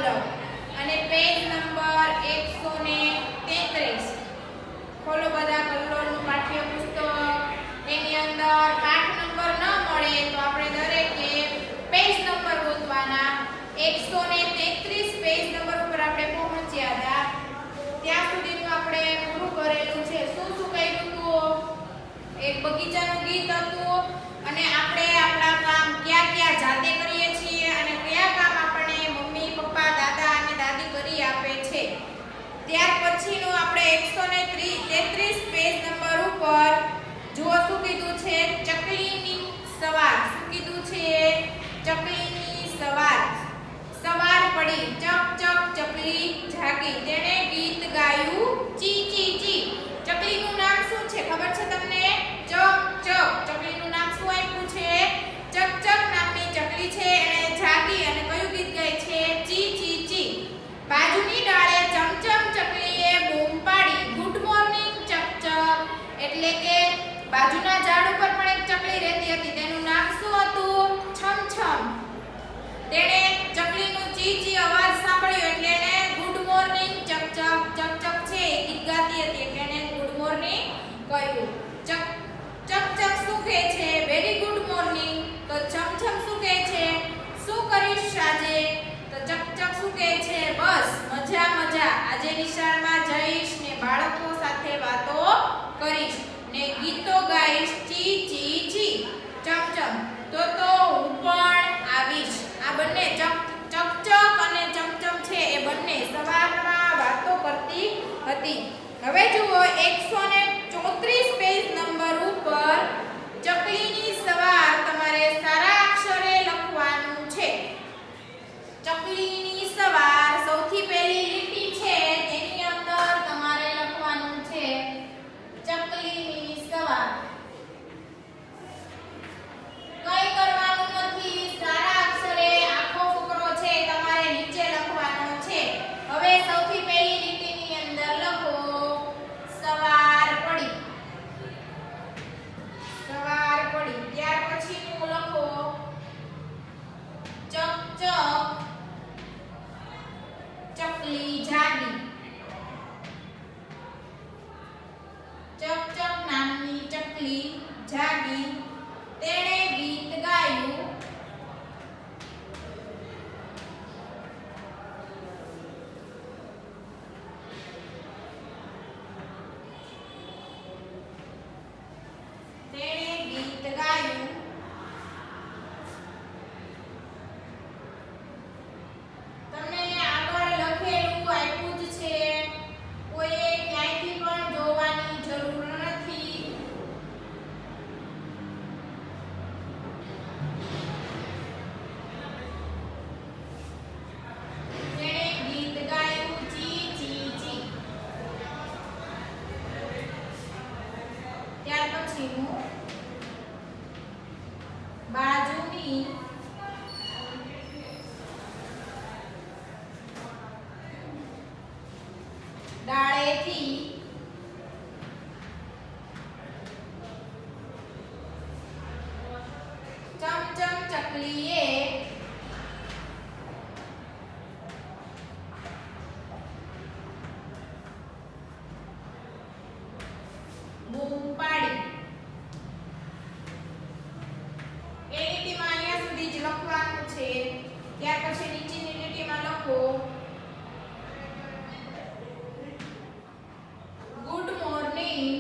બોલો. અને page number 133 ખોલો બધા કલ્લોળનું પાઠ્યપુસ્તક. એની અંદર પાઠ નંબર ન મળે તો આપણે દરેકે પેજ નંબર ગોતવાના. 133 પેજ નંબર ઉપર આપણે પહોંચ્યા હતા. ત્યાં સુધીનું આપણે પૂરું કરેલું છે. શું શું કર્યું હતું? એક બગીચાનું ગીત હતું અને આપણે આપણા કામ ક્યાં ક્યાં જાતે કરીએ છીએ અને કયા કામ આપણે મમ્મી પપ્પા દાદા અને દાદી કરી આપે છે. ત્યાર પછીનું આપણે 133 પેજ નંબર ઉપર જુઓ શું કીધું છે? ચકલીની સવાર. શું કીધું છે? ચકલીની સવાર. સવાર પડી, ચક ચક ચકલી જાગી, તેણે ગીત ગાયું ચી ચી ચી. ચકલીનું નામ શું છે ખબર છે તમને? ચક ચક. ચકલીનું નામ શું આપ્યું છે? ચક ચક નામની ચકલી છે. એણે જાગી અને કયું ગીત ગાય છે? ચી ચી ચી. બાજુની ડાળે ચમચમ ચકલીએ બૂમ પાડી, ગુડ મોર્નિંગ ચક ચક. એટલે કે બાજુના ઝાડ ઉપર પણ એક ચકલી રહેતી હતી. તેનું નામ શું હતું? છમ છમ. તેણે ચકલીનું ચી ચી અવાજ સાંભળ્યો એટલે એણે ગુડ મોર્નિંગ ચક ચક. ચક ચક છે એ ગીત ગાતી હતી એટલે એણે ગુડ મોર્નિંગ કહ્યું. ચક ચક ચક શું કહે છે? Very good morning. તો છમ છમ શું કહે છે? શું કરીશ આજે? તો ચક ચક શું કહે છે? બસ મજા મજા. આજે નિશાળમાં જઈશ ને બાળકો સાથે વાતો કરીશ ને ગીતો ગાઈશ ચી ચી ચી. ચમ ચમ. તો હું પણ આવીશ. આ બંને ચક ચક અને ચમચમ છે એ બંને સવારમાં વાતો કરતી હતી. હવે જુઓ 134 પેજ નંબર ઉપર ચકલીની સવાર તમારે સારા અક્ષરે લખવાનું છે. ચકલીની સવાર સૌથી પહેલી લીટી છે તેની અંદર તમારે લખવાનું છે ચકલીની સવાર. કઈ કરવાનું નથી. સારા અક્ષરે આખો ફકરો છે તમારે નીચે લખવાનો છે. હવે સૌથી પહેલી લીટીની અંદર લખો સવાર પડી. સવાર પડી. ત્યાર પછીનું લખો ચક ચક ચકલી જાગી. ચક ચક નામની ચકલી જાગી, તેણે ગીત ગાયું તમને આગળ લખેલું આપ્યું જ છે. કોઈએ ક્યાંયથી પણ જોવાની જરૂર નથી. તેણે ગીત ગાયું ચી ચી ચી. ત્યાર પછીનું બાજુની ડાળેથી ચમચમ ચકલીએ બૂમ પાડી. એ લીટીમાં અહીંયા સુધી જ લખવાનું છે. ત્યાર પછી નીચેની લીટીમાં લખો ગુડ મોર્નિંગ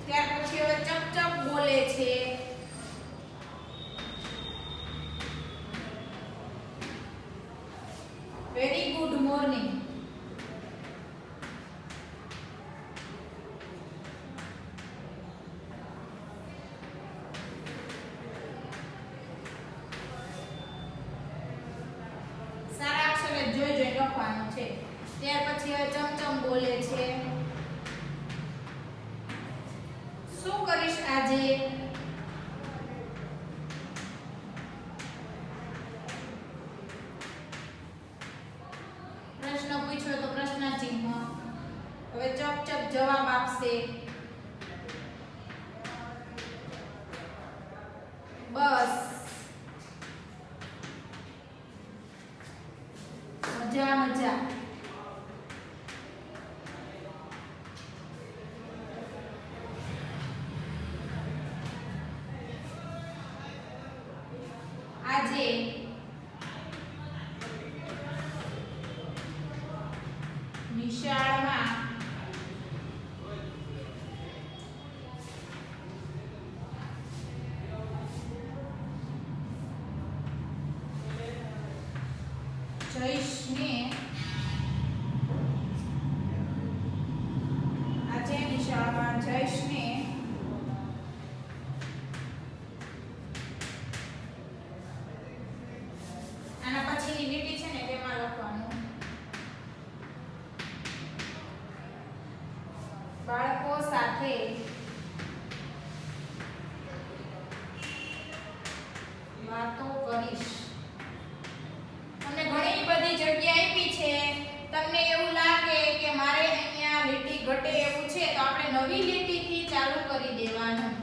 ત્યાર પછી હવે ચક ચક બોલે છે. Very good morning. સારા અક્ષરે જોઈ લખવાનું છે. ત્યાર પછી હવે ચમચમ બોલે છે. શું કરીશ આજે? પ્રશ્ન હવે ચપ જવાબ આપશે. બસ. મજા. આજે નિશાળમાં જયેશને આના પછીની લીટી છે ને તેમાં લખવાનું બાળકો સાથે વાતો કરીશ. તમને ઘણી બધી જગ્યા આપી છે. તમને એવું લાગે કે મારે અહીંયા લીટી ઘટે એવું છે તો આપણે નવી લીટીથી ચાલુ કરી દેવાનું.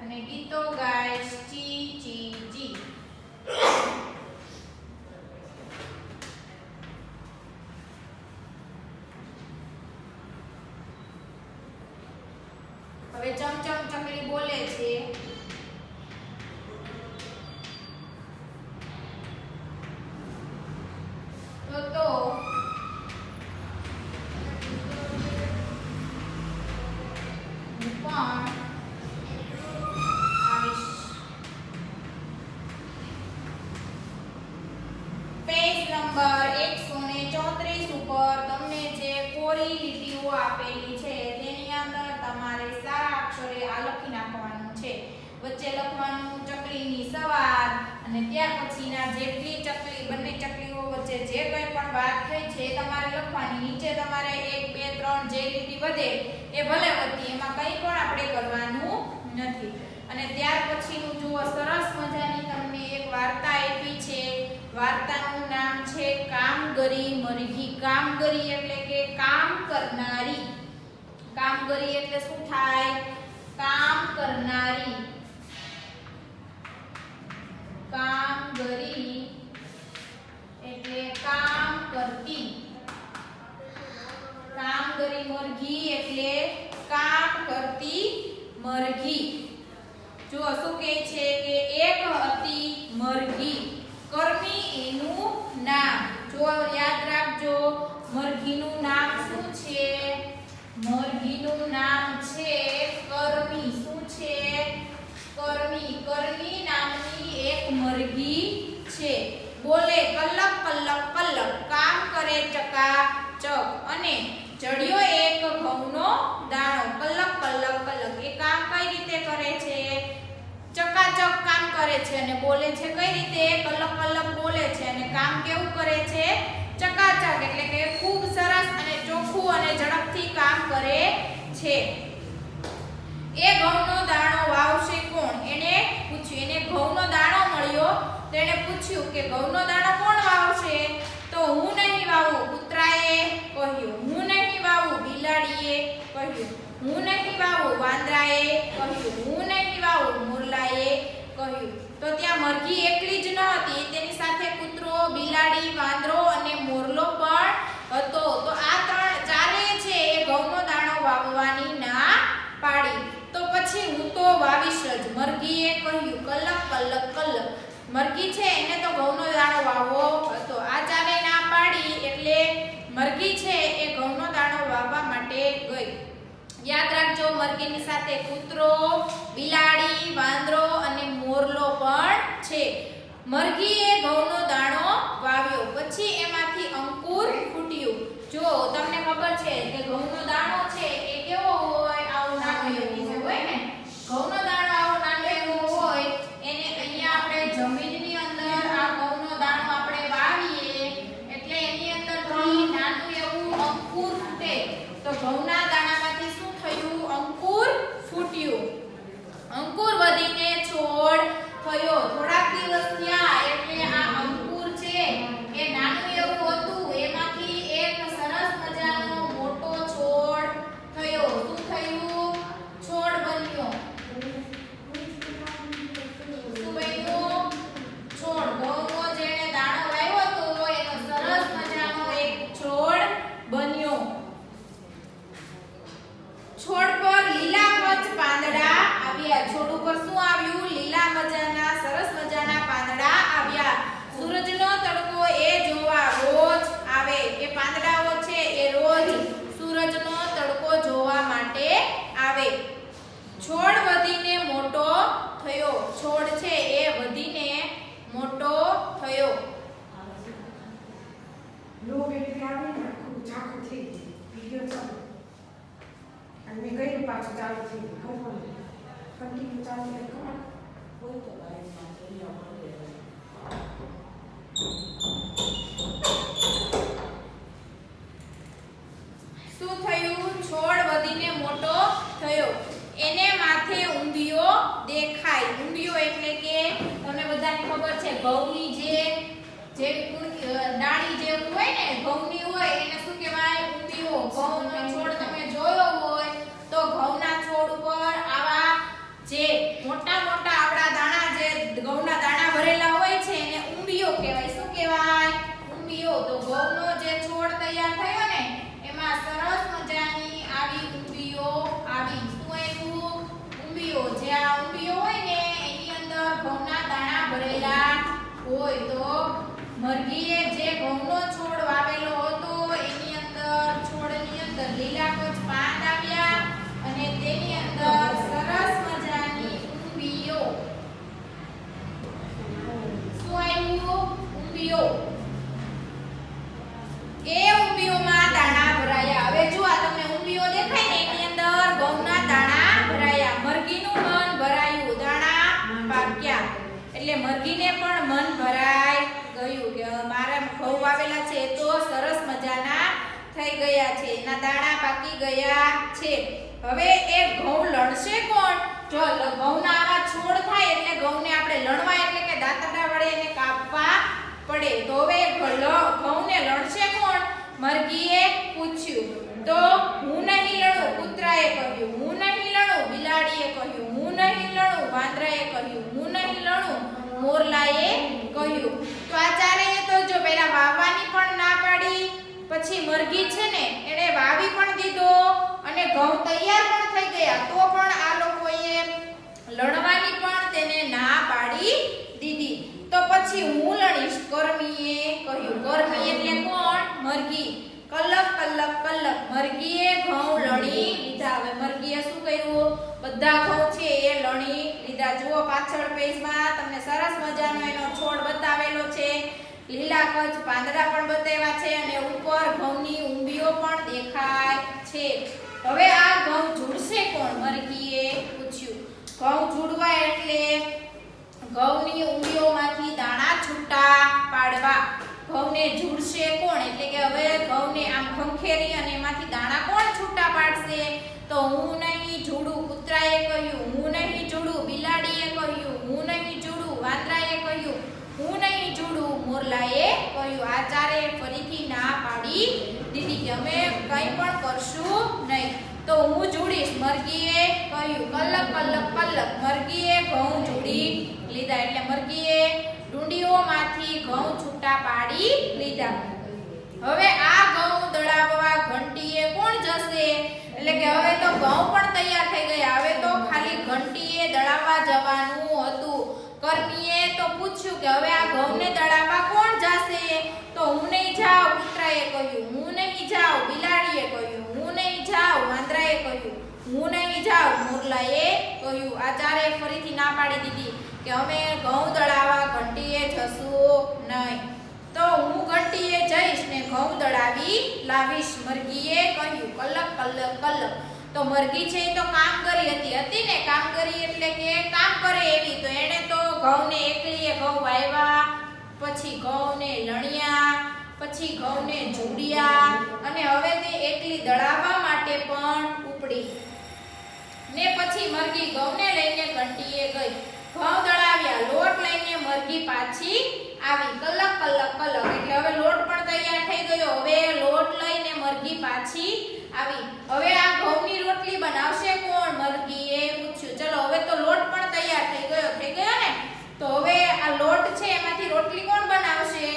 અને ગીતો ગાઈશ ચી ચી જી. હવે ચમચમ ચકલી બોલે છે. તો હું પણ આવીશ. પેજ નંબર 134 ઉપર તમને જે કોરી લીટીઓ આપેલી છે તેની અંદર તમારે સારા અક્ષરે આ લખી નાખવાનું છે. વચ્ચે લખવાનું ચકલીની સવાર અને ત્યાર પછીના જેટલી ચકલી બંને ચકલીઓ વચ્ચે જે કંઈ પણ વાત થઈ છે તમારે લખવાની. નીચે તમારે 1 2 3 જે લીટી વધે એ ભલે વધતી, એમાં કંઈ પણ આપણે કરવાનું નથી. અને ત્યાર પછીનું જુઓ, સરસ મજાની તમને એક વાર્તા આપી છે. વાર્તાનું નામ છે કામગરી મરઘી. કામગરી એટલે કે કામ કરનારી. કામગરી એટલે શું થાય? કામ કરનારી. કામગરી એટલે કામ કરતી. કામગરી મરઘી એટલે કામ કરતી મરઘી. જો શું કહે છે કે એક હતી મરઘી, કર્મી એનું નામ. જો યાદ રાખજો, મરઘીનું નામ શું છે? મરઘીનું નામ છે કર્મી. શું છે? કર્મી. કર્મી નામની એક મરઘી છે. બોલે કલક કલક કલક, કામ કરે ચકાચક. અને ચડ્યો એક ઘઉંનો દાણો. કલક કલક કલક, એ કામ કઈ રીતે કરે છે? ચકાચક કામ કરે છે. અને બોલે છે કઈ રીતે? કલક કલક બોલે છે. અને કામ કેવું કરે છે? ચકાચક એટલે કે ખૂબ સરસ અને ચોખ્ખું અને ઝડપથી કામ કરે છે. એ ઘઉંનો દાણો વાવશે કોણ? એને પૂછ્યું. એને ઘઉંનો દાણો મળ્યો તો એને પૂછ્યું કે ઘઉંનો દાણો કોણ વાવશે? તો હું નહીં વાવું, કૂતરાએ કહ્યું. હું નહીં વાવું, બિલાડીએ કહ્યું. હું નહીં વાવું, વાંદરાએ કહ્યું. હું નહીં વાવું, મોરલાએ કહ્યું. તો ત્યાં મરઘી એકલી જ ન હતી, તેની સાથે કૂતરો, બિલાડી, વાંદરો અને મોરલો પણ હતો. તો આ ચારે છે એ ઘઉંનો દાણો વાવવાની ના પાડી. તો પછી હું તો વાવીશ જ, મરઘીએ કહ્યું. કલક કલક કલક, મરઘી છે એને તો ઘઉંનો દાણો વાવવો હતો. આ ચારે ના પાડી એટલે મરઘી છે એ ઘઉંનો દાણો વાવવા માટે ગઈ. યાદ રાખજો, મરઘીની સાથે કૂતરો, બિલાડી, વાંદરો અને મોરલો પણ છે. મરઘીએ ઘઉંનો દાણો વાવ્યો, પછી એમાંથી અંકુર ફૂટ્યું. જો તમને ખબર છે કે ઘઉંનો દાણો છે એ કેવો હોય? આવો નાનો એવો હોય ને. ઘઉંનો દાણો આવો નાનો એવો હોય, એને અહીંયા આપણે જમીનની અંદર આ ઘઉંનો દાણો આપણે વાવીએ એટલે એની અંદરથી નાનું એવું અંકુર ફૂટે. તો ઘઉંના દાણામાંથી શું થયું? અંકુર ફૂટ્યું. અંકુર વધીને છોડ થયો. થોડાક શું થયું? છોડ વધીને મોટો થયો. એને માથે ઊંધિયો દેખાય. ઊંધિયો એટલે કે તમને બધાને ખબર છે ઘઉંની જે ડાળી જેવું હોય ને ઘઉંની હોય એને શું કહેવાય? ઊંધિયો. ઘઉંનો છોડ તમે જોયો હોય તો ઘઉંના છોડ ઉપર આવા જે મોટા મોટા આવડા દાણા જે ઘઉંના દાણા ભરેલા હોય છે એને ઊંધિયો કહેવાય. શું કહેવાય? ઊંધિયો. તો ઘઉંનો જે છોડ તૈયાર થયો ને એમાં સરસ મજાની આવી ઊંધિયો આવી. શું આવ્યું? ઊંધિયો. જે આ ઊંધિયો હોય ને એની અંદર ઘઉંના દાણા ભરેલા હોય. તો મરઘીએ જે ઘઉંનો છોડ વાવેલો હતો એની અંદર છોડની અંદર લીલા કચ પાન આવ્યા અને તેની અંદર સરસ મજાની ઊંધિયો. શું આવ્યું? ઊંધિયો. એ ઊંધિયોમાં દાણા ભરાયા. હવે જો આ તમને ઊંધિયો દેખાય ને એની અંદર ઘઉંના દાણા ભરાયા. મરઘીનું મન ભરાયું. દાણા પાક્યા એટલે મરઘીને પણ મન ભરાઈ ગયું કે મારા ઘઉં વાવેલા છે તો સરસ મજાના થઈ ગયા છે. એના દાણા પાકી ગયા છે. હવે એ ઘઉં લણશે કોણ? જો ઘઉંના આવા છોડ થાય એટલે ઘઉંને આપણે લણવા એટલે કે દાંતરડા વડે એને કાપવા પડે. તો હવે ઘઉંને લણશે કોણ? મરઘીએ પૂછ્યું. તો હું નહીં લણું કૂતરાએ કહ્યું. હું નહીં લણું બિલાડીએ કહ્યું. હું નહીં લણું વાંદરાએ કહ્યું. હું નહીં લણું મોરલાએ કહ્યું. તો આ ચારેય તો જો પહેલા વાવવાની પણ ના પાડી, પછી મરઘી છે ને એને વાવી પણ દીધો અને ઘઉં તૈયાર પણ થઈ ગયા તો પણ આ લોકોએ લણવાની પણ તેને ના પાડી દીધી. તો પછી હું લણીશ કર્મીએ કહ્યું. કર્મી એટલે કોણ? મરઘી. કલક કલક કલક મરઘીએ ઘઉં લણી લીધા. હવે મરઘીએ શું કર્યું? બધા ઘઉં છે એ લણી લીધા. જુઓ પાછળ પેજમાં તમને સરસ મજાનો એનો છોડ બતાવેલો છે. લીલા કચ પાંદડા પણ બતાવ્યા છે અને ઉપર ઘઉંની ઊંધિયો પણ દેખાય છે. હવે આ ઘઉં ઝૂડશે કોણ? મરઘીએ પૂછ્યું. ઘઉં ઝૂડવા એટલે ઘઉંની ઊંધિયોમાંથી દાણા છૂટા પાડવા. ઘઉંને ઝૂડશે કોણ? એટલે કે હવે ઘઉંને આમ ખંખેરી અને એમાંથી દાણા કોણ છૂટા પાડશે? તો હું નહીં ઝૂડું કૂતરાએ કહ્યું. હું નહીં ઝૂડું બિલાડીએ કહ્યું. હું નહીં ઝૂડું વાંદરાએ કહ્યું. હું નહીં ઝૂડું મોરલાએ કહ્યું. આ ચારે ફરીથી ના પાડી દીધી કે અમે કંઈ પણ કરશું નહીં. તો હું ઝૂડીશ મરઘીએ કહ્યું. કલક કલક કલક મરઘીએ ઘઉં ઝૂડી લીધા. એટલે મરઘીએ ડુંડીઓમાંથી ઘઉં છૂટા પાડી લીધા. હવે આ ઘઉં દળાવવા ઘંટીએ કોણ જશે? એટલે કે હવે તો ઘઉં પણ તૈયાર થઈ ગયા. હવે તો ખાલી ઘંટીએ દળાવવા જવાનું હતું. કર્મીએ તો પૂછ્યું કે હવે આ ઘઉંને દળાવવા કોણ જશે? તો હું નહીં જાઉં કૂતરાએ કહ્યું. હું નહીં જાઉં બિલાડીએ કહ્યું. હું નહીં જાઉં વાંદરાએ કહ્યું. હું નહીં જાઉં મોરલાએ કહ્યું. આ ચારે ફરીથી ના પાડી દીધી કે અમે ઘઉં દળાવવા ઘંટીએ જશું નહીં. તો હું ઘંટીએ જઈશ ને ઘઉં દળાવી લાવીશ મરઘીએ કહ્યું. કલક કલક કલક. તો મરઘી છે એ તો કામગરી હતી ને. કામગરી એટલે કે કામ કરે એવી. તો એણે તો ઘઉંને એકલીએ ઘઉં વાવ્યા, પછી ઘઉંને લણ્યા, પછી ઘઉંને ઝૂડ્યા અને હવે તે એકલી દળાવવા માટે પણ ઉપડી. ને પછી મરઘી ઘઉંને લઈને ઘંટીએ ગઈ. ઘઉં દળાવ્યા, લોટ લઈને મરઘી પાછી આવી. કલક કલક કલક એટલે હવે લોટ પણ તૈયાર થઈ ગયો. હવે લોટ લઈને મરઘી પાછી આવી. હવે આ ઘઉંની રોટલી બનાવશે કોણ? મરઘીએ પૂછ્યું. ચલો હવે તો લોટ પણ તૈયાર થઈ ગયો ને. તો હવે આ લોટ છે એમાંથી રોટલી કોણ બનાવશે?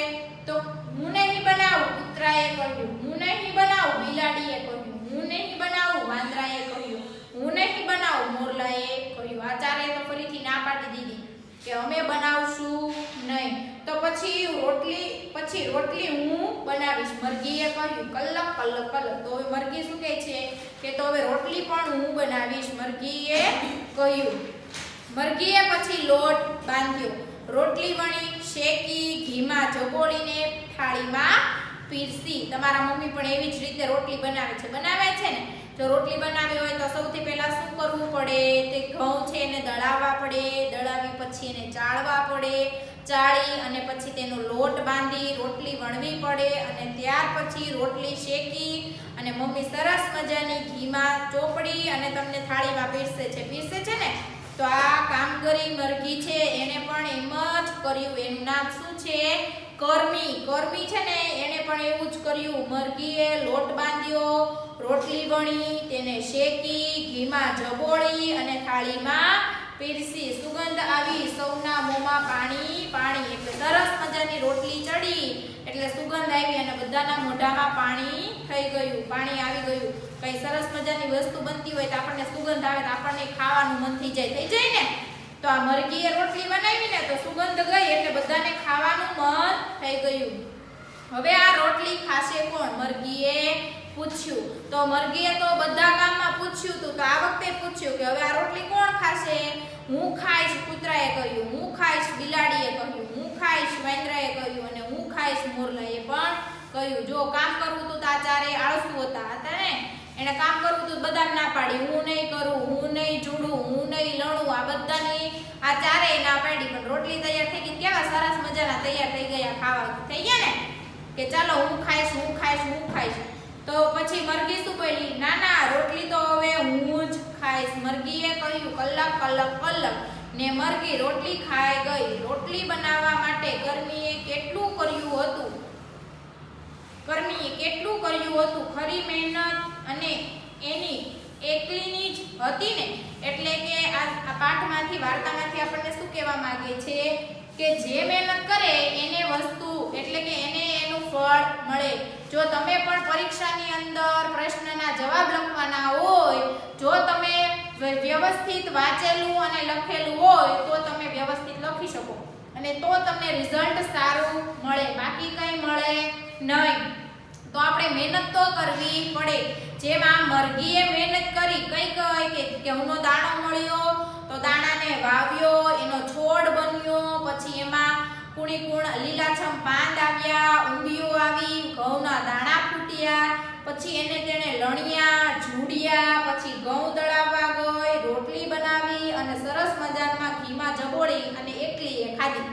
તો હું નહીં બનાવું કૂતરાએ કહ્યું. હું નહીં બનાવું બિલાડીએ કહ્યું. હું નહીં બનાવું વાંદરાએ કહ્યું. હું નહીં બનાવું મોરલાએ કહ્યું. આ ચારે તો ફરીથી ના પાડી દીધી કે અમે બનાવશું નહીં. તો પછી રોટલી હું બનાવીશ મરઘીએ કહ્યું. કલક કલક કલક. તો હવે મરઘી શું કહે છે કે તો હવે રોટલી પણ હું બનાવીશ મરઘીએ કહ્યું. મરઘીએ પછી લોટ બાંધ્યો, રોટલી વણી, શેકી, ઘીમાં ચબોળીને થાળીમાં પીરસી. તમારા મમ્મી પણ એવી જ રીતે રોટલી બનાવે છે ને. જો રોટલી બનાવી હોય તો સૌથી પહેલા શું કરવું પડે? તે ઘઉં છે એને દળાવવા પડે, દળાવી પછી એને ચાળવા પડે, ચાળી અને પછી તેનો લોટ બાંધી રોટલી વણવી પડે અને ત્યાર પછી રોટલી શેકી અને મમ્મી સરસ મજાની ઘીમાં ચોપડી અને તમને થાળીમાં પીરસે છે ને. તો આ કામગરી મરઘી છે એને પણ એમ જ કર્યું. એનું નામ શું છે? કર્મી છે ને એને પણ એવું જ કર્યું. મરઘીએ લોટ બાંધ્યો, રોટલી વણી, તેને શેકી, ઘીમાં જબોળી અને થાળીમાં પીરસી. સુગંધ આવી, સૌના મોંમાં પાણી એટલે સરસ મજાની રોટલી ચડી એટલે સુગંધ આવી અને બધાના મોઢામાં પાણી આવી ગયું. કઈ સરસ મજાની વસ્તુ બનતી હોય તો આપણને સુગંધ આવે તો આપણને ખાવાનું મન થઈ જાય ને. તો આ મરઘીએ રોટલી બનાવી ને તો સુગંધ ગઈ એટલે બધાને ખાવાનું મન થઈ ગયું. હવે આ રોટલી ખાશે કોણ? મરઘીએ પૂછ્યું. તો મરઘીએ તો બધા ગામમાં પૂછ્યું હતું, તો આ વખતે પૂછ્યું કે હવે આ રોટલી કોણ ખાશે? હું ખાઈશ, કૂતરાએ કહ્યું. હું ખાઈશ, બિલાડીએ કહ્યું. હું ખાઈશ, વાંદરાએ કહ્યું. અને હું ખાઈશ, મોરલાએ પણ કહ્યું. જો કામ કરવું તો આ ચારે આળસુ હતા ને. એને કામ કરવું તો બધાને ના પાડી. હું નહીં કરું, હું નહીં જોડું, હું નહીં લણું, આ બધાની આ ચારેય ના પાડી. પણ રોટલી તૈયાર થઈ ગઈ, કેવા સરસ મજાના તૈયાર થઈ ગયા, ખાવા થઈ ગયા ને. કે ચાલો હું ખાઈશ. તો પછી મરઘી શું બોલી? ના રોટલી તો હવે હું જ ખાઈશ. મરઘીએ કહ્યું કલક ને મરઘી રોટલી ખાઈ ગઈ. રોટલી બનાવવા માટે કર્મીએ કેટલું કર્યું હતું? ખરી મહેનત અને એની એકલીની જ હતી ને. એટલે કે આ પાઠમાંથી વાર્તામાંથી આપણને શું કહેવા માંગે છે કે જે મહેનત કરે એને વસ્તુ એટલે કે એને એનું ફળ મળે. જો તમે પણ પરીક્ષાની અંદર પ્રશ્નના જવાબ લખવાના હોય, જો તમે વ્યવસ્થિત વાંચેલું અને લખેલું હોય તો તમે વ્યવસ્થિત લખી શકો અને તો તમને રિઝલ્ટ સારું મળે, બાકી કંઈ મળે નહીં. તો આપણે મહેનત તો કરવી પડે. જેમ આ મરઘીએ મહેનત કરી, કઈ ઘઉંનો દાણો મળ્યો તો દાણાને વાવ્યો, એનો છોડ બન્યો, પછી એમાં કુણ લીલાછમ પાંદ આવ્યા, ઊંબીઓ આવી, ઘઉંના દાણા ફૂટ્યા, પછી એને તેણે લણ્યા, ઝૂડ્યા, પછી ઘઉં દળાવવા ગઈ, રોટલી બનાવી અને સરસ મજામાં ઘીમાં જબોળી અને એકલીએ ખાધી.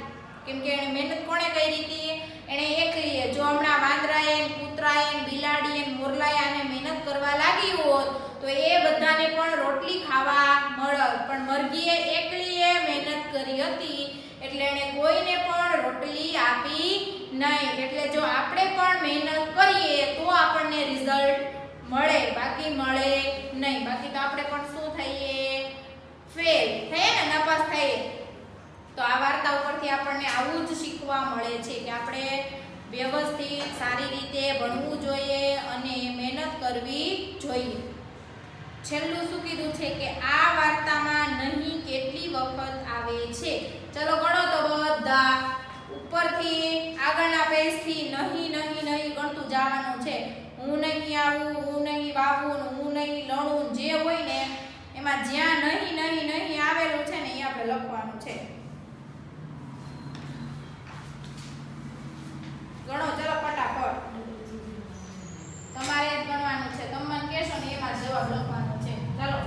કેમ કે એને મહેનત કોણે કરી હતી? એને એકલીએ. જો હમણાં વાંદરાએ, કૂતરાએ, બિલાડીએ, મોરલાએ આને મહેનત કરવા લાગી હોત તો એ બધાને પણ રોટલી ખાવા મળત. પણ મરઘીએ એકલીએ મહેનત કરી હતી એટલે એને કોઈને પણ રોટલી આપી નહીં. એટલે જો આપણે પણ મહેનત કરીએ તો આપણને રિઝલ્ટ મળે, બાકી મળે નહીં. બાકી તો આપણે પણ શું થઈએ? ફેલ થઈએ ને, નાપાસ થઈએ. તો આ વાર્તા ઉપરથી આપણને આવું જ શીખવા મળે છે કે આપણે વ્યવસ્થિત સારી રીતે ભણવું જોઈએ અને મહેનત કરવી જોઈએ. છેલ્લું શું કીધું છે કે આ વાર્તામાં નહીં કેટલી વખત આવે છે? ચલો ગણો તો બધા. ઉપરથી આગળના પેજથી નહીં ગણતું જવાનું છે. હું નહીં આવું, હું નહીં વાવું, હું નહીં લણું, જે હોય ને એમાં જ્યાં નહીં આવેલું છે ને એ આપણે લખવાનું છે. ગણો ચલો ફટાફટ. તમારે જ ગણવાનું છે. તમે મને કહેશો ને એમાં જવાબ લખવાનો છે. ચલો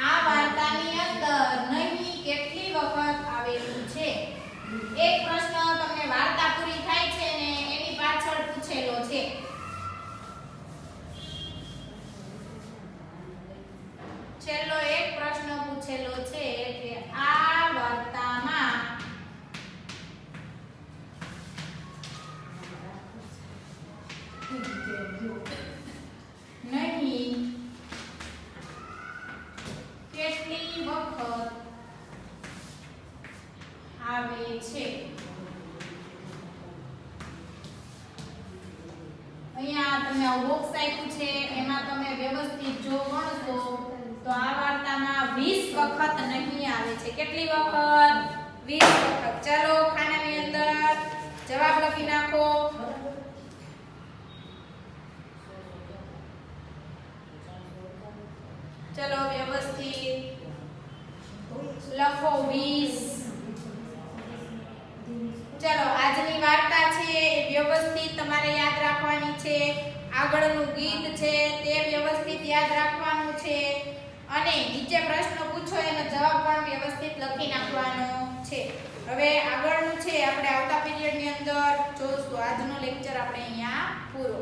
આ વાર્તાની અંદર નહીં કેટલી વખત આવેલું છે? એક પ્રશ્ન તમને વાર્તા પૂરી થાય છે ને એની પાછળ પૂછેલો છે. છેલ્લો એક પ્રશ્ન પૂછેલો છે કે આ વાર્તામાં નહીં કેટલી વખત આવે છે? અહીંયા તમને આ બોક્સ આપ્યું છે, એમાં તમે વ્યવસ્થિત જો ગણશો તો આ વાર્તામાં 20 વખત નહીં આવે છે. કેટલી વખત? 20 વખત. ચલો ખાનાની અંદર જવાબ લખી નાખો. ચલો વ્યવસ્થિત લખો 20. ચલો આજની વાર્તા છે એ વ્યવસ્થિત તમારે યાદ રાખવાની છે, આગળનું ગીત છે તે વ્યવસ્થિત યાદ રાખવાનું છે અને નીચે પ્રશ્ન પૂછો એનો જવાબ પણ વ્યવસ્થિત લખી નાખવાનો છે. હવે આગળનું છે આપણે આવતા પીરિયડની અંદર જોઈશું. આજનો લેક્ચર આપણે અહીંયા પૂરો.